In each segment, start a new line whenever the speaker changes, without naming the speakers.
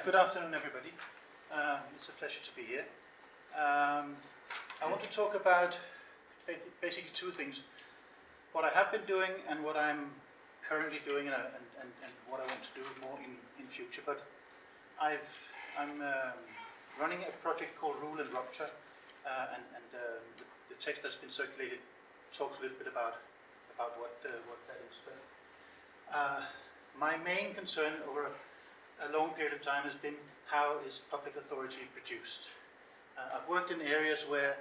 Good afternoon, everybody. It's a pleasure to be here. I want to talk about basically two things. What I have been doing and what I'm currently doing and what I want to do more in future. But I'm running a project called Rule and Rupture, and the text that's been circulated talks a little bit about what that is. But my main concern over a long period of time has been how is public authority produced. I've worked in areas where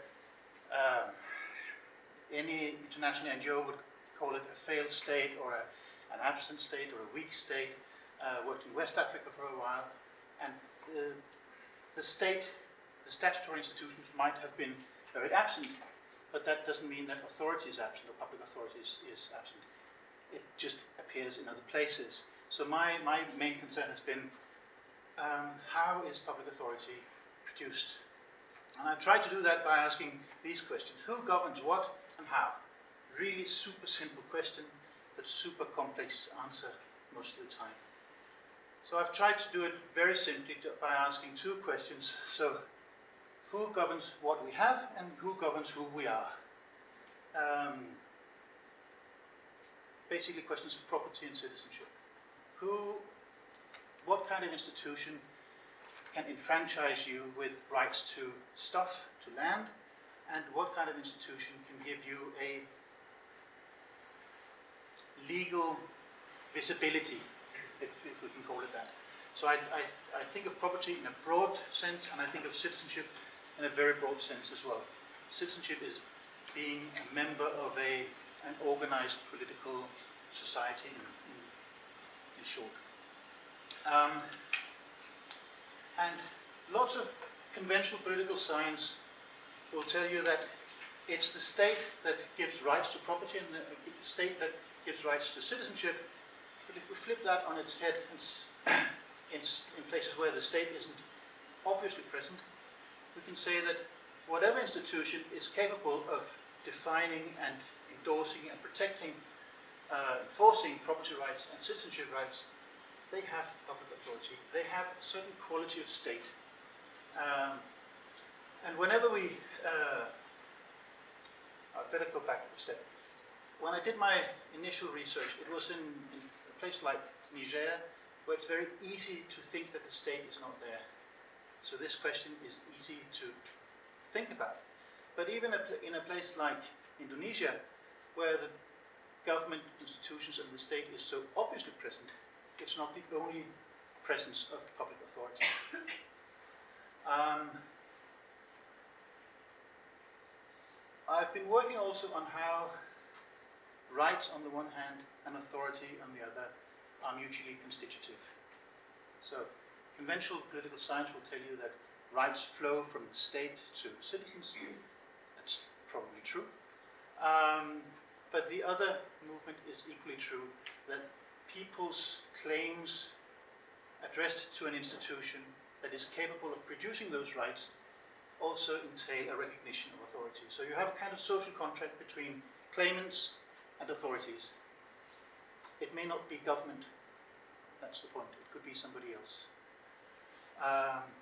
any international NGO would call it a failed state or an absent state or a weak state. Worked in West Africa for a while, and the statutory institutions might have been very absent, but that doesn't mean that authority is absent or public authority is absent. It just appears in other places. So my main concern has been how is public authority produced? And I tried to do that by asking these questions. Who governs what and how? Really super simple question, but super complex answer most of the time. So I've tried to do it very simply by asking two questions. So who governs what we have and who governs who we are? Basically questions of property and citizenship. What kind of institution can enfranchise you with rights to stuff, to land, and what kind of institution can give you a legal visibility, if we can call it that. So I think of property in a broad sense, and I think of citizenship in a very broad sense as well. Citizenship is being a member of an organized political society, in short. And lots of conventional political science will tell you that it's the state that gives rights to property and the state that gives rights to citizenship. But if we flip that on its head in places where the state isn't obviously present, we can say that whatever institution is capable of defining and endorsing and protecting, enforcing property rights and citizenship rights, they have public authority. They have a certain quality of state. And whenever we... I'd better go back a step. When I did my initial research, it was in a place like Niger, where it's very easy to think that the state is not there. So this question is easy to think about. But even in a place like Indonesia, where the government institutions and the state is so obviously present, it's not the only presence of public authority. I've been working also on how rights on the one hand and authority on the other are mutually constitutive. So conventional political science will tell you that rights flow from the state to citizens. That's probably true. But the other movement is equally true, that people's claims addressed to an institution that is capable of producing those rights also entail a recognition of authority. So you have a kind of social contract between claimants and authorities. It may not be government, that's the point. It could be somebody else.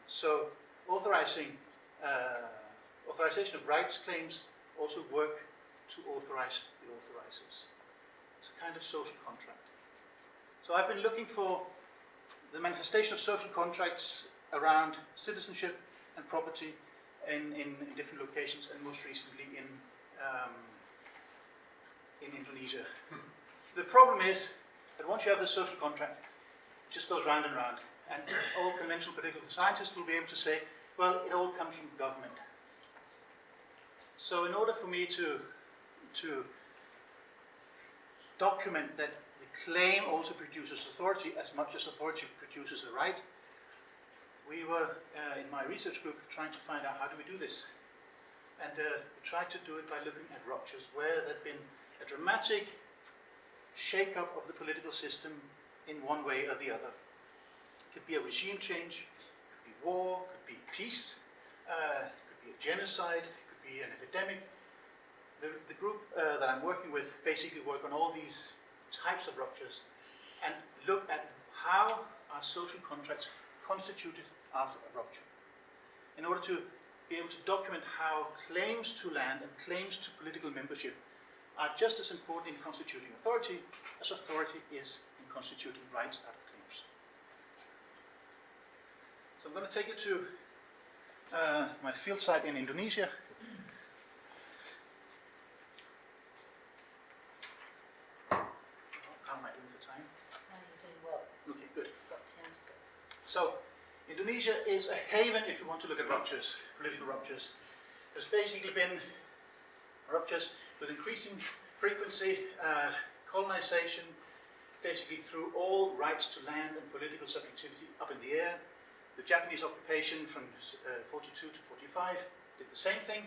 So authorization of rights claims also work to authorize the authorizers. It's a kind of social contract. So I've been looking for the manifestation of social contracts around citizenship and property in different locations, and most recently in Indonesia. The problem is that once you have this social contract, it just goes round and round. And all conventional political scientists will be able to say, well, it all comes from government. So in order for me to document that the claim also produces authority as much as authority produces a right, we were, in my research group, trying to find out how do we do this. And we tried to do it by looking at ruptures, where there had been a dramatic shake-up of the political system in one way or the other. It could be a regime change, it could be war, it could be peace, it could be a genocide, it could be an epidemic. The group that I'm working with basically work on all these types of ruptures and look at how our social contracts constituted after a rupture, in order to be able to document how claims to land and claims to political membership are just as important in constituting authority as authority is in constituting rights out of claims. So I'm going to take you to my field site in Indonesia. How am I doing for time?
You're doing well.
Okay, good.
Got 10 to go.
So, Indonesia is a haven if you want to look at ruptures, political ruptures. There's basically been ruptures with increasing frequency, colonization, basically threw all rights to land and political subjectivity up in the air. The Japanese occupation from 42 to 45 did the same thing.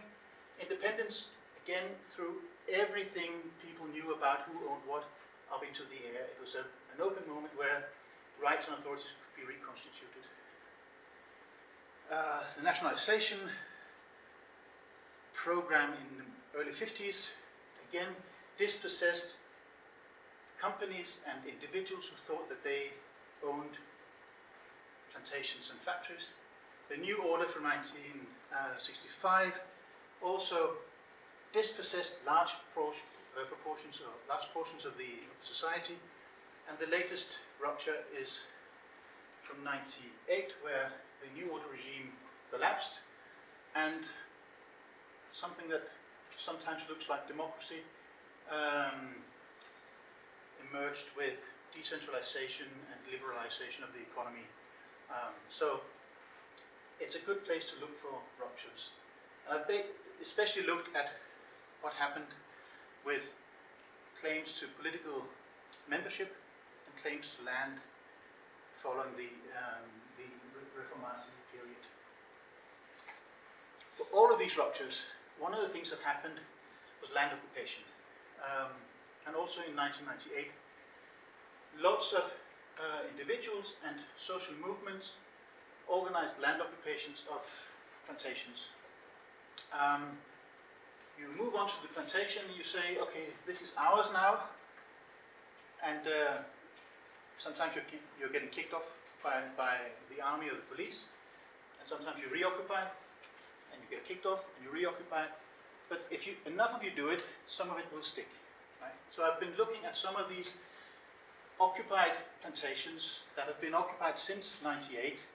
Independence, again, threw everything people knew about who owned what up into the air. It was an open moment where rights and authorities could be reconstituted. The nationalization program in the early 50s, again, dispossessed companies and individuals who thought that they owned plantations and factories. The new order from 1965 also dispossessed large portions of the society, and the latest rupture is from 98, where the new order regime collapsed, and something that sometimes looks like democracy emerged with decentralization and liberalization of the economy. So it's a good place to look for ruptures. And I've especially looked at what happened with claims to political membership and claims to land following the Reformation period. For all of these ruptures, one of the things that happened was land occupation. And also in 1998, lots of individuals and social movements organized land occupations of plantations. You move on to the plantation and you say, okay, this is ours now, and sometimes you're getting kicked off by the army or the police, and sometimes you reoccupy, and you get kicked off, and you reoccupy. But if enough of you do it, some of it will stick. Right? So I've been looking at some of these occupied plantations that have been occupied since '98,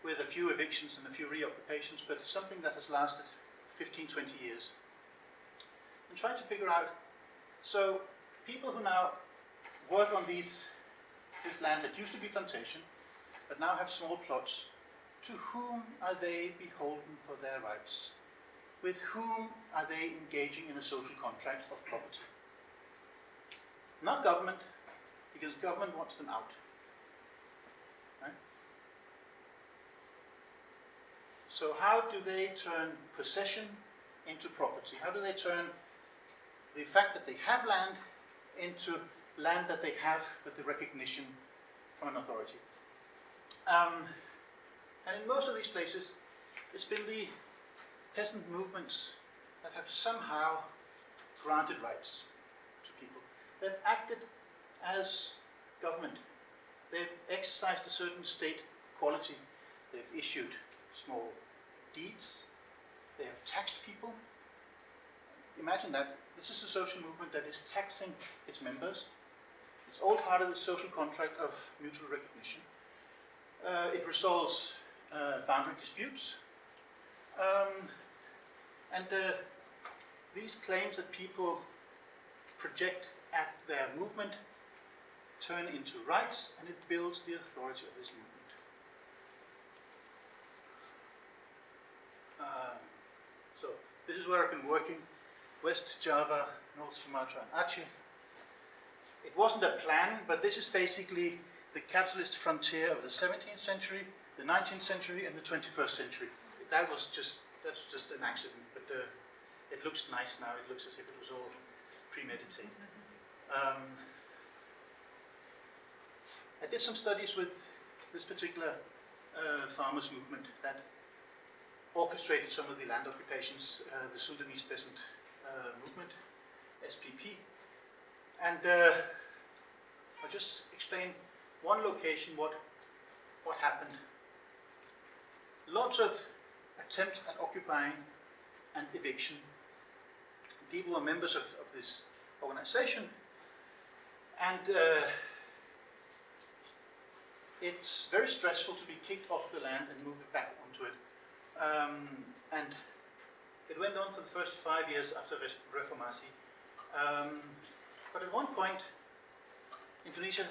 with a few evictions and a few reoccupations, but it's something that has lasted 15, 20 years. And try to figure out, so people who now work on this land that used to be plantation, but now have small plots, to whom are they beholden for their rights? With whom are they engaging in a social contract of property? Not government, because government wants them out. Right? So how do they turn possession into property? How do they turn the fact that they have land into land that they have with the recognition from an authority? And in most of these places, it's been the peasant movements that have somehow granted rights to people. They've acted as government. They've exercised a certain state quality. They've issued small deeds. They have taxed people. Imagine that. This is a social movement that is taxing its members. It's all part of the social contract of mutual recognition. It resolves boundary disputes. And these claims that people project at their movement turn into rights, and it builds the authority of this movement. So this is where I've been working: West Java, North Sumatra, and Aceh. It wasn't a plan, but this is basically the capitalist frontier of the 17th century, the 19th century, and the 21st century. That's just an accident, but it looks nice now. It looks as if it was all premeditated. I did some studies with this particular farmers movement that orchestrated some of the land occupations, the Sudanese peasant movement, SPP. And I'll just explain one location, what happened lots of attempts at occupying and eviction. People were members of this organization, and it's very stressful to be kicked off the land and move it back onto it. And it went on for the first 5 years after Reformasi. But at one point, Indonesia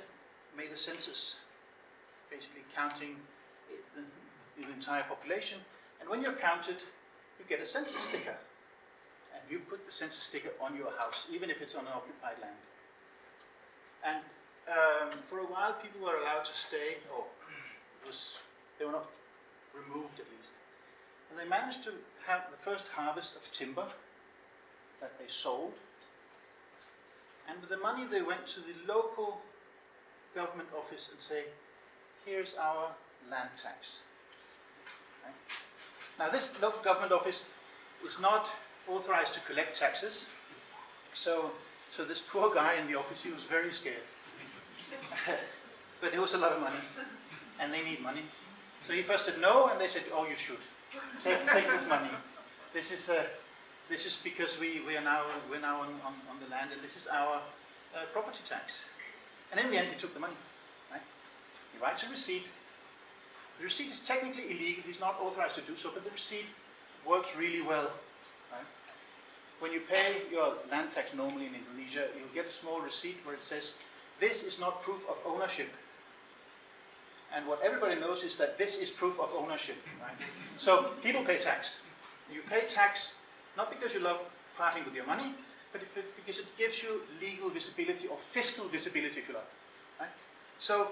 made a census, basically counting the entire population. And when you're counted, you get a census sticker. And you put the census sticker on your house, even if it's on occupied land. And for a while, people were allowed to stay, or they were not removed at least. And they managed to have the first harvest of timber that they sold. And with the money, they went to the local government office and say, here's our land tax. Okay? Now, this local government office is not authorized to collect taxes. So this poor guy in the office, he was very scared. But it was a lot of money, and they need money. So he first said no, and they said, oh, you should. Take this money. This is because we're now on the land, and this is our property tax. And in the end, he took the money. Right? He writes a receipt. The receipt is technically illegal. He's not authorized to do so, but the receipt works really well. Right? When you pay your land tax normally in Indonesia, you'll get a small receipt where it says, this is not proof of ownership. And what everybody knows is that this is proof of ownership. Right? So people pay tax. You pay tax not because you love parting with your money, but because it gives you legal visibility or fiscal visibility, if you like. Right? So,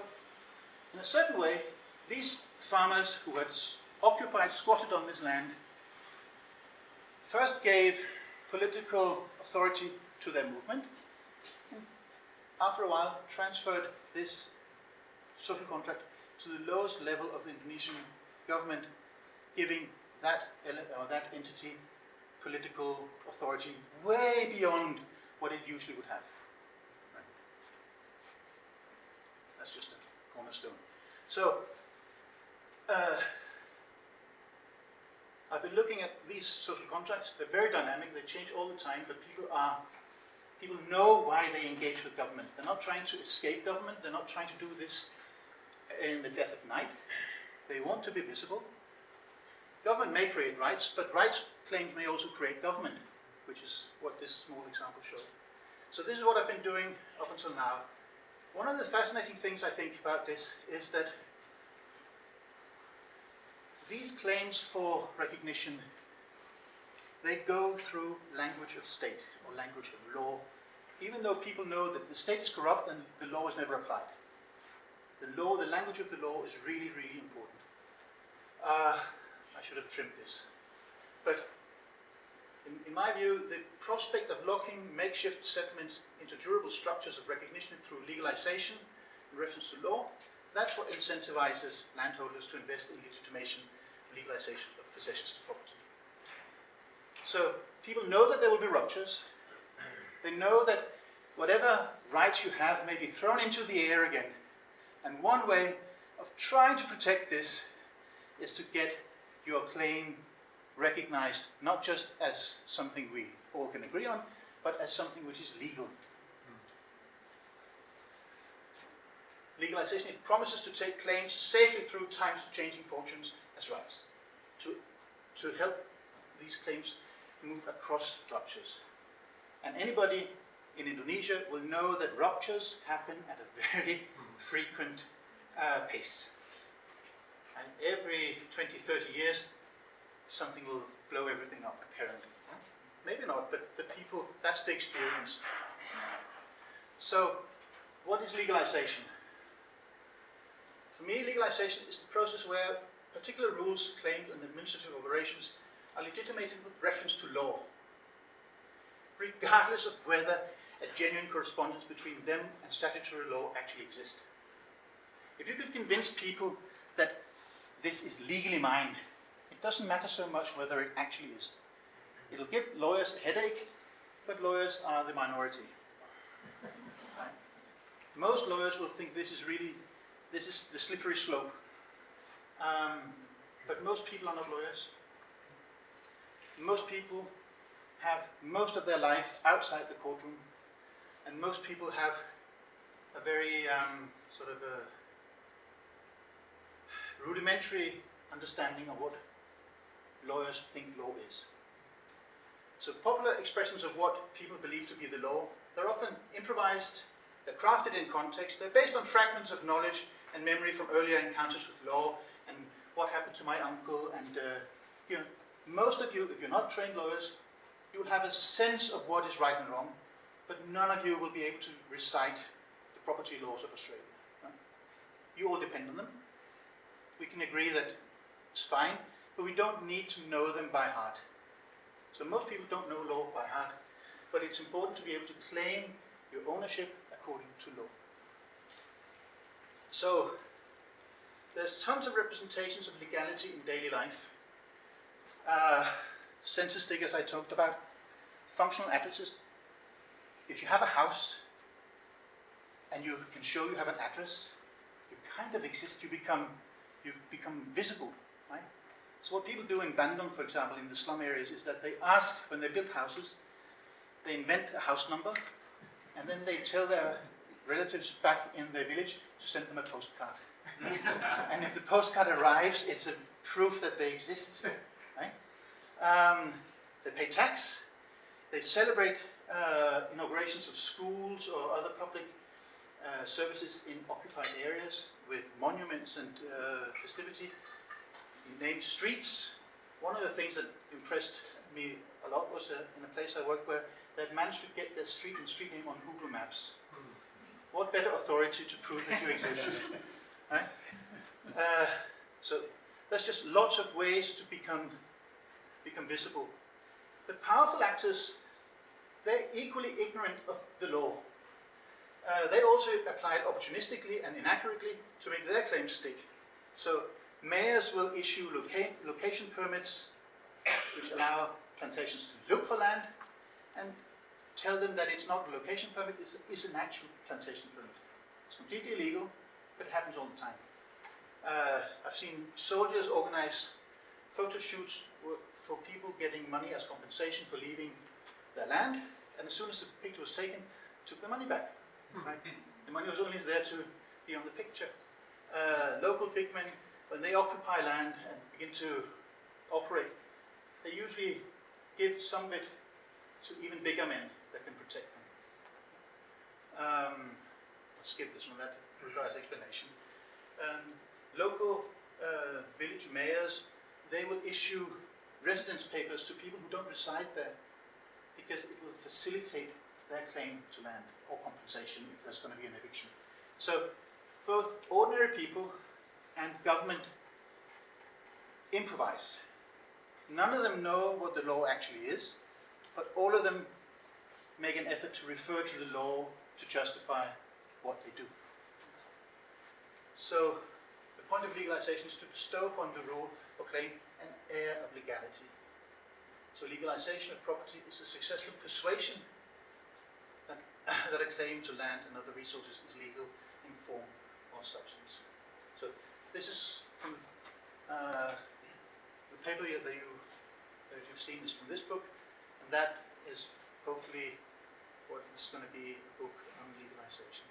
in a certain way, these farmers who had occupied, squatted on this land, first gave political authority to their movement, and after a while transferred this social contract to the lowest level of the Indonesian government, giving that entity political authority way beyond what it usually would have. Right. That's just a cornerstone. So, I've been looking at these social contracts. They're very dynamic. They change all the time, but people know why they engage with government. They're not trying to escape government. They're not trying to do this in the death of night. They want to be visible. Government may create rights, but rights claims may also create government, which is what this small example showed. So this is what I've been doing up until now. One of the fascinating things I think about this is that these claims for recognition, they go through language of state or language of law, even though people know that the state is corrupt and the law is never applied. The law, the language of the law is really, really important. I should have trimmed this. But in my view, the prospect of locking makeshift settlements into durable structures of recognition through legalization in reference to law, that's what incentivizes landholders to invest in legitimation and legalization of possessions to property. So people know that there will be ruptures. They know that whatever rights you have may be thrown into the air again. And one way of trying to protect this is to get your claim recognized not just as something we all can agree on, but as something which is legal. Legalization, it promises to take claims safely through times of changing fortunes as rights, to help these claims move across ruptures. And anybody in Indonesia will know that ruptures happen at a very frequent pace. And every 20, 30 years, something will blow everything up, apparently. Maybe not, but the people, that's the experience. So, what is legalization? For me, legalization is the process where particular rules, claims, and administrative operations are legitimated with reference to law, regardless of whether a genuine correspondence between them and statutory law actually exists. If you could convince people that this is legally mine, it doesn't matter so much whether it actually is. It'll give lawyers a headache, but lawyers are the minority. Right? Most lawyers will think this is the slippery slope. But most people are not lawyers. Most people have most of their life outside the courtroom, and most people have a very sort of a rudimentary understanding of what lawyers think law is. So popular expressions of what people believe to be the law, they're often improvised, they're crafted in context, they're based on fragments of knowledge and memory from earlier encounters with law and what happened to my uncle. And most of you, if you're not trained lawyers, you will have a sense of what is right and wrong, but none of you will be able to recite the property laws of Australia. Right? You all depend on them. We can agree that it's fine, but we don't need to know them by heart. So most people don't know law by heart, but it's important to be able to claim your ownership according to law. So there's tons of representations of legality in daily life. Census stickers I talked about, functional addresses. If you have a house and you can show you have an address, you kind of exist, you become visible, right? So what people do in Bandung, for example, in the slum areas, is that they ask, when they build houses, they invent a house number, and then they tell their relatives back in their village to send them a postcard. And if the postcard arrives, it's a proof that they exist, right? They pay tax, they celebrate inaugurations of schools or other public services in occupied areas with monuments and festivity. You name streets. One of the things that impressed me a lot was in a place I worked where they had managed to get their street and street name on Google Maps. What better authority to prove that you exist? Right? So there's just lots of ways to become visible. But powerful actors, they're equally ignorant of the law. They also apply it opportunistically and inaccurately to make their claims stick. So mayors will issue location permits which allow plantations to look for land and tell them that it's not a location permit, it's an actual plantation permit. It's completely illegal, but it happens all the time. I've seen soldiers organize photo shoots for people getting money as compensation for leaving their land, and as soon as the picture was taken, took the money back. Right? The money was only there to be on the picture. Local pigmen, when they occupy land and begin to operate, they usually give some of it to even bigger men that can protect them. I'll skip this one, that requires explanation. Local village mayors, they will issue residence papers to people who don't reside there because it will facilitate their claim to land or compensation if there's going to be an eviction. So both ordinary people and government improvise. None of them know what the law actually is, but all of them make an effort to refer to the law to justify what they do. So the point of legalization is to bestow upon the rule or claim an air of legality. So legalization of property is a successful persuasion that a claim to land and other resources is legal in form or substance. So this is from the paper that you've seen is from this book, and that is hopefully what is going to be a book on legalization.